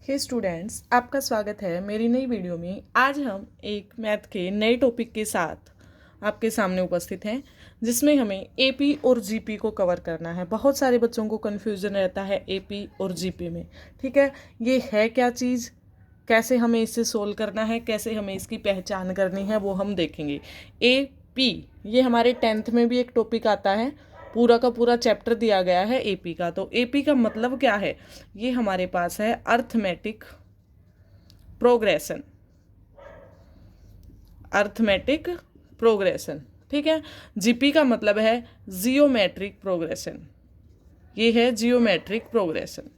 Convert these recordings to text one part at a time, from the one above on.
हे students, आपका स्वागत है मेरी नई वीडियो में। आज हम एक मैथ के नए टॉपिक के साथ आपके सामने उपस्थित हैं, जिसमें हमें एपी और जीपी को कवर करना है। बहुत सारे बच्चों को कन्फ्यूजन रहता है एपी और जीपी में। ठीक है, ये है क्या चीज़, कैसे हमें इसे सोल्व करना है, कैसे हमें इसकी पहचान करनी है, वो हम देखेंगे। एपी ये हमारे 10th में भी एक टॉपिक आता है, पूरा का पूरा चैप्टर दिया गया है एपी का। तो एपी का मतलब क्या है, ये हमारे पास है अर्थमेटिक प्रोग्रेशन। अर्थमेटिक प्रोग्रेशन, ठीक है। जीपी का मतलब है जियोमेट्रिक प्रोग्रेशन। ये है जियोमेट्रिक प्रोग्रेशन,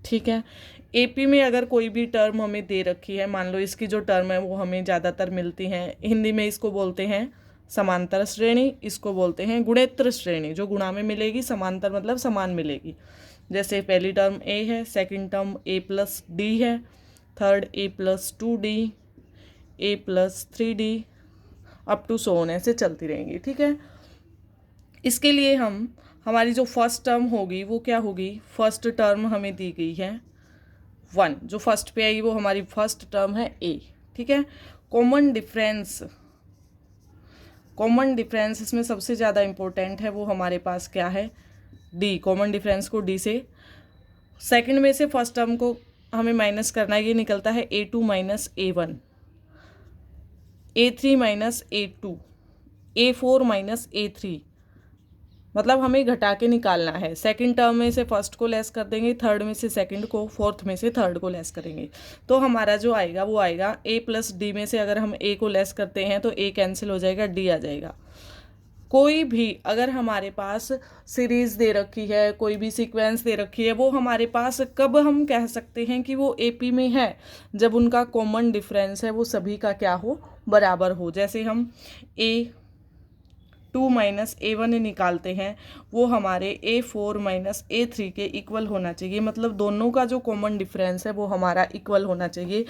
ठीक है। एपी में अगर कोई भी टर्म हमें दे रखी है, मान लो इसकी जो टर्म है वो हमें ज़्यादातर मिलती हैं, हिंदी में इसको बोलते हैं समांतर श्रेणी, इसको बोलते हैं गुणेत्र श्रेणी। जो गुणा में मिलेगी, समांतर मतलब समान मिलेगी। जैसे पहली टर्म ए है, second term A plus D है, third A plus 2d, A plus 3d, up to so on, ऐसे चलती रहेंगी, ठीक है। इसके लिए हमारी जो फर्स्ट टर्म होगी वो क्या होगी, फर्स्ट टर्म हमें दी गई है 1, जो फर्स्ट पे आई वो हमारी फर्स्ट टर्म है ए, ठीक है। कॉमन डिफरेंस, कॉमन डिफरेंस इसमें सबसे ज़्यादा इंपॉर्टेंट है, वो हमारे पास क्या है, डी। कॉमन डिफरेंस को डी से, सेकंड में से फर्स्ट टर्म को हमें माइनस करना है, ये निकलता है A2 minus A1, A3 minus A2, A4 minus A3, मतलब हमें घटा के निकालना है। सेकंड टर्म में से फर्स्ट को लेस कर देंगे, थर्ड में से सेकंड को, फोर्थ में से थर्ड को लेस करेंगे, तो हमारा जो आएगा वो आएगा ए प्लस डी। में से अगर हम ए को लेस करते हैं तो ए कैंसिल हो जाएगा, डी आ जाएगा। कोई भी अगर हमारे पास सीरीज़ दे रखी है, कोई भी सीक्वेंस दे रखी है, वो हमारे पास कब हम कह सकते हैं कि वो एपी में है, जब उनका कॉमन डिफरेंस है वो सभी का क्या हो, बराबर हो। जैसे हम A2 माइनस A1 निकालते हैं, वो हमारे A4 माइनस A3 के इक्वल होना चाहिए, मतलब दोनों का जो कॉमन डिफरेंस है वो हमारा इक्वल होना चाहिए।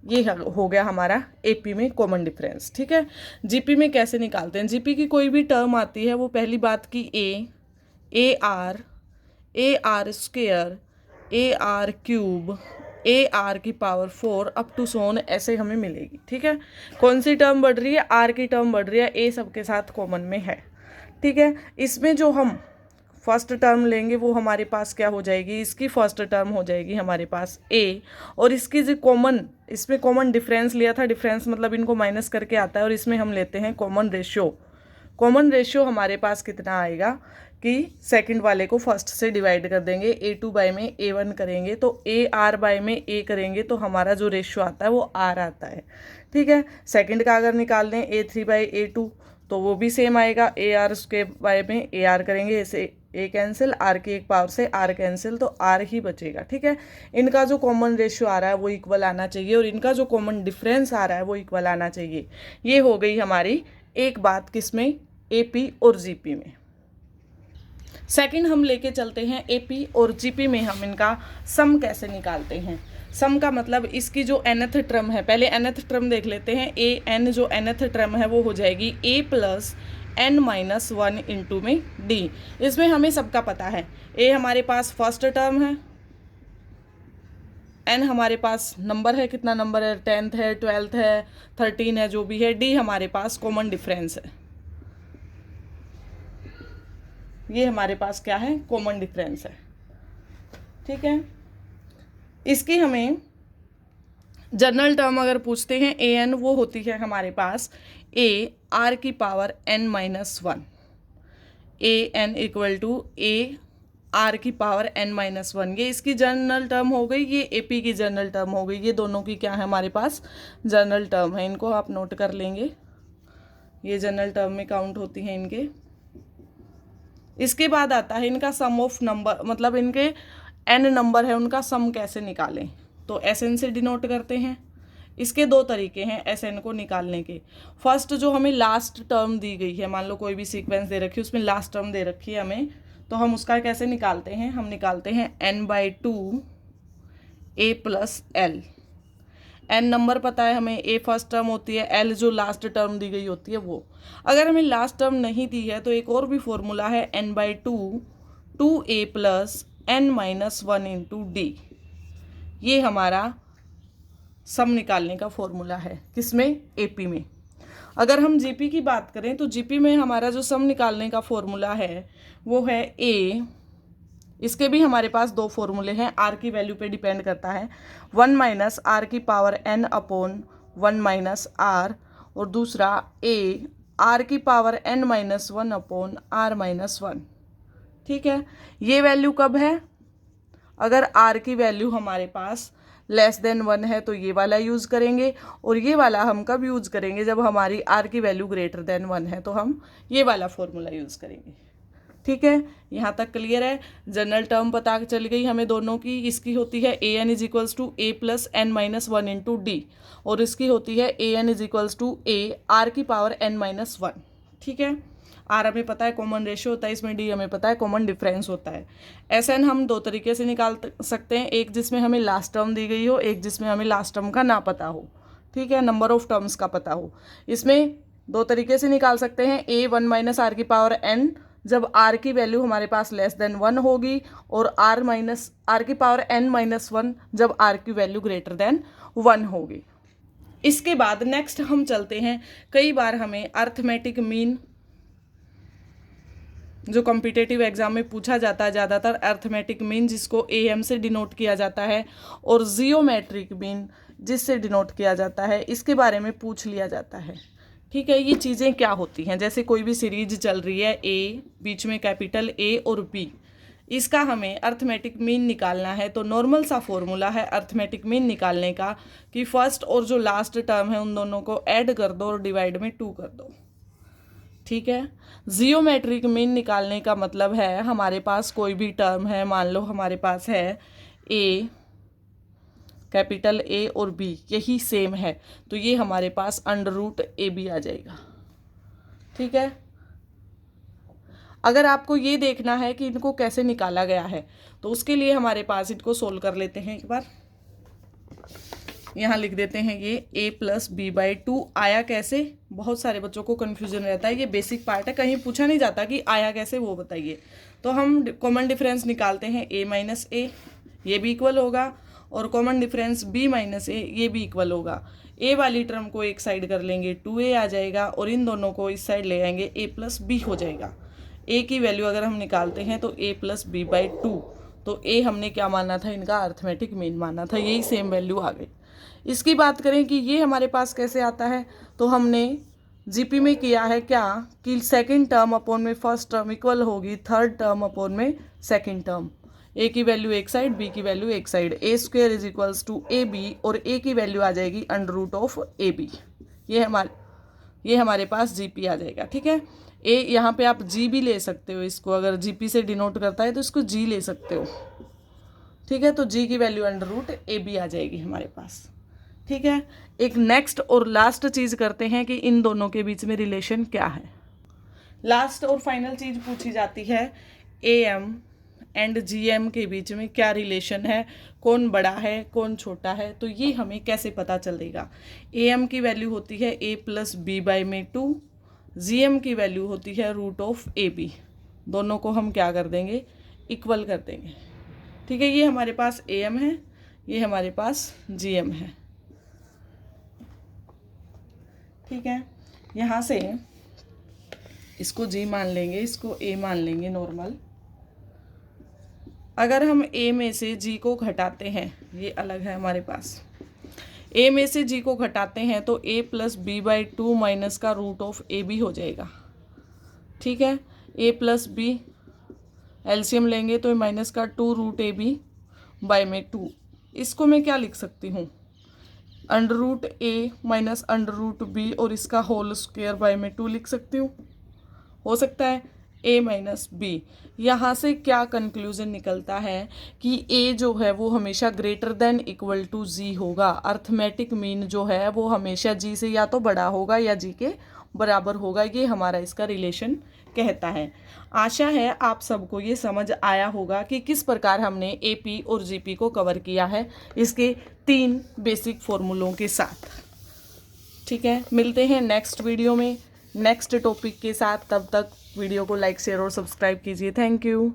ये हो गया हमारा एपी में कॉमन डिफरेंस, ठीक है। जीपी में कैसे निकालते हैं, जीपी की कोई भी टर्म आती है, वो पहली बात की A R square, A R cube, A R की पावर 4 अप टू सोन, ऐसे हमें मिलेगी, ठीक है। कौन सी टर्म बढ़ रही है, आर की टर्म बढ़ रही है, ए सबके साथ कॉमन में है, ठीक है। इसमें जो हम फर्स्ट टर्म लेंगे वो हमारे पास क्या हो जाएगी, इसकी फर्स्ट टर्म हो जाएगी हमारे पास ए, और इसकी जो कॉमन, इसमें कॉमन डिफरेंस लिया था, डिफरेंस मतलब इनको माइनस करके आता है, और इसमें हम लेते हैं कॉमन रेशियो। कॉमन रेशियो हमारे पास कितना आएगा कि सेकंड वाले को फर्स्ट से डिवाइड कर देंगे, A2 बाय में A1 करेंगे तो AR बाय में A करेंगे, तो हमारा जो रेशियो आता है वो R आता है, ठीक है। सेकंड का अगर निकाल दें A3 बाय A2 तो वो भी सेम आएगा, AR उसके बाय में AR करेंगे, ऐसे A कैंसिल, R की एक पावर से R कैंसिल, तो R ही बचेगा, ठीक है। इनका जो कॉमन रेशियो आ रहा है वो इक्वल आना चाहिए, और इनका जो कॉमन डिफरेंस आ रहा है वो इक्वल आना चाहिए। ये हो गई हमारी एक बात, किसमें, एपी और जीपी में। सेकंड हम लेके चलते हैं एपी और जीपी में हम इनका सम कैसे निकालते हैं। सम का मतलब इसकी जो nth टर्म है, पहले nth टर्म देख लेते हैं। ए एन जो nth टर्म है वो हो जाएगी a plus n minus 1 into में d। इसमें हमें सबका पता है, a हमारे पास फर्स्ट टर्म है, n हमारे पास नंबर है, कितना नंबर है, 10th है, 12th है, 13 है, जो भी है, d हमारे पास कॉमन डिफरेंस है। ये हमारे पास क्या है, कॉमन डिफरेंस है, ठीक है। इसकी हमें जनरल टर्म अगर पूछते हैं ए एन, वो होती है हमारे पास ए आर की power n minus 1, A N equal to A R की पावर n माइनस 1। ये इसकी जनरल टर्म हो गई, ये एपी की जनरल टर्म हो गई। ये दोनों की क्या है, हमारे पास जनरल टर्म है, इनको आप नोट कर लेंगे, ये जनरल टर्म में काउंट होती हैं इनके। इसके बाद आता है इनका सम ऑफ नंबर, मतलब इनके n नंबर है, उनका सम कैसे निकालें, तो Sn से डिनोट करते हैं। इसके दो तरीके हैं Sn को निकालने के। फर्स्ट, जो हमें लास्ट टर्म दी गई है, मान लो कोई भी सीक्वेंस दे रखी है, उसमें लास्ट टर्म दे रखी है हमें, तो हम उसका कैसे निकालते हैं, हम निकालते हैं n/2 a plus L. n number पता है हमें, a फर्स्ट टर्म होती है, l जो लास्ट टर्म दी गई होती है वो। अगर हमें लास्ट टर्म नहीं दी है तो एक और भी फॉर्मूला है n/2 2a plus n-1 into D. ये हमारा सम निकालने का फॉर्मूला है, किसमें? एपी में। अगर हम जीपी की बात करें तो जीपी में हमारा जो सम निकालने का फॉर्मूला है वो है ए। इसके भी हमारे पास दो फॉर्मूले हैं, आर की वैल्यू पे डिपेंड करता है, 1 माइनस आर की power n upon 1 minus R, और दूसरा ए आर की power n-1 upon R minus 1। ठीक है, ये वैल्यू कब है? अगर आर की वैल्यू हमारे पास लेस देन 1 है तो ये वाला यूज़ करेंगे, और ये वाला हम कब यूज़ करेंगे? जब हमारी आर की वैल्यू ग्रेटर देन 1 है तो हम ये वाला फॉर्मूला यूज़ करेंगे। ठीक है, यहाँ तक क्लियर है। जनरल टर्म पता चल गई हमें दोनों की। इसकी होती है a n is equals to a plus n-1 into d, और इसकी होती है a n is equals to A R की पावर n-1। ठीक है, आर हमें पता है कॉमन रेशियो होता है इसमें, डी हमें पता है कॉमन डिफरेंस होता है। एस एन हम दो तरीके से निकाल सकते हैं, एक जिसमें हमें लास्ट टर्म दी गई हो, एक जिसमें हमें लास्ट टर्म का ना पता हो। ठीक है, नंबर ऑफ टर्म्स का पता हो। इसमें दो तरीके से निकाल सकते हैं, ए 1 माइनस आर की पावर n जब आर की वैल्यू हमारे पास लेस देन 1 होगी, और आर की पावर n-1 जब आर की वैल्यू ग्रेटर देन 1 होगी। इसके बाद नेक्स्ट हम चलते हैं, कई बार हमें अर्थमेटिक मीन जो कॉम्पिटिटिव एग्जाम में पूछा जाता है ज़्यादातर, अर्थमेटिक मीन जिसको AM से डिनोट किया जाता है, और जियोमेट्रिक मीन जिससे डिनोट किया जाता है, इसके बारे में पूछ लिया जाता है। ठीक है, ये चीज़ें क्या होती हैं? जैसे कोई भी सीरीज चल रही है, ए बीच में कैपिटल ए और बी, इसका हमें अर्थमेटिक मीन निकालना है, तो नॉर्मल सा फॉर्मूला है अर्थमेटिक मीन निकालने का कि फर्स्ट और जो लास्ट टर्म है उन दोनों को ऐड कर दो और डिवाइड में 2 कर दो। ठीक है, जियोमेट्रिक मीन निकालने का मतलब है हमारे पास कोई भी टर्म है, मान लो हमारे पास है ए कैपिटल ए और बी, यही सेम है, तो ये हमारे पास अंडर रूट ए बी आ जाएगा। ठीक है, अगर आपको ये देखना है कि इनको कैसे निकाला गया है तो उसके लिए हमारे पास इनको सोल्व कर लेते हैं एक बार। यहाँ लिख देते हैं ये a प्लस बी बाई 2 आया कैसे? बहुत सारे बच्चों को कन्फ्यूजन रहता है, ये बेसिक पार्ट है, कहीं पूछा नहीं जाता कि आया कैसे, वो बताइए। तो हम कॉमन डिफरेंस निकालते हैं a माइनस ए, ये भी इक्वल होगा, और कॉमन डिफरेंस b माइनस ए, ये भी इक्वल होगा। a वाली टर्म को एक साइड कर लेंगे 2a आ जाएगा, और इन दोनों को इस साइड ले आएंगे a प्लस बी हो जाएगा। a की वैल्यू अगर हम निकालते हैं तो a प्लस बी बाई 2, तो a हमने क्या माना था? इनका अर्थमेटिक मीन माना था, यही सेम वैल्यू आ गई। इसकी बात करें कि ये हमारे पास कैसे आता है, तो हमने जीपी में किया है क्या कि सेकंड टर्म अपॉन में फर्स्ट टर्म इक्वल होगी थर्ड टर्म अपॉन में सेकंड टर्म। ए की वैल्यू एक साइड, बी की वैल्यू एक side, A square is equals to A B, और ए की वैल्यू आ जाएगी under root of A B. ये हमारे पास जीपी आ जाएगा। ठीक है, ए यहाँ पे आप जी भी ले सकते हो, इसको अगर जीपी से डिनोट करता है तो इसको जी ले सकते हो। ठीक है, तो जी की value under root A B आ जाएगी हमारे पास। ठीक है, एक नेक्स्ट और लास्ट चीज़ करते हैं कि इन दोनों के बीच में रिलेशन क्या है। लास्ट और फाइनल चीज़ पूछी जाती है, AM एंड GM के बीच में क्या रिलेशन है, कौन बड़ा है कौन छोटा है, तो ये हमें कैसे पता चलेगा। AM की वैल्यू होती है a प्लस बी बाई में 2, GM की वैल्यू होती है रूट ऑफ AB। दोनों को हम क्या कर देंगे? इक्वल कर देंगे। ठीक है, ये हमारे पास AM है, ये हमारे पास GM है। ठीक है, यहाँ से इसको G मान लेंगे, इसको A मान लेंगे नॉर्मल। अगर हम A में से G को घटाते हैं, ये अलग है हमारे पास, A में से G को घटाते हैं तो A plus B by 2 minus का रूट ऑफ ए बी हो जाएगा। ठीक है, A प्लस बी एलसीएम लेंगे तो माइनस का 2 रूट ए बी बाई में 2। इसको मैं क्या लिख सकती हूँ? अंडर रूट ए माइनस अंडर रूट बी और इसका होल स्क्वायर बाई में 2 लिख सकती हूँ। हो सकता है a माइनस बी। यहाँ से क्या कंक्लूजन निकलता है कि a जो है वो हमेशा greater than equal to g होगा। अर्थमेटिक मीन जो है वो हमेशा g से या तो बड़ा होगा या g के बराबर होगा। ये हमारा इसका रिलेशन कहता है। आशा है आप सबको ये समझ आया होगा कि किस प्रकार हमने AP और GP को कवर किया है इसके 3 बेसिक फॉर्मूलों के साथ। ठीक है, मिलते हैं नेक्स्ट वीडियो में नेक्स्ट टॉपिक के साथ। तब तक वीडियो को लाइक शेयर और सब्सक्राइब कीजिए। Thank you.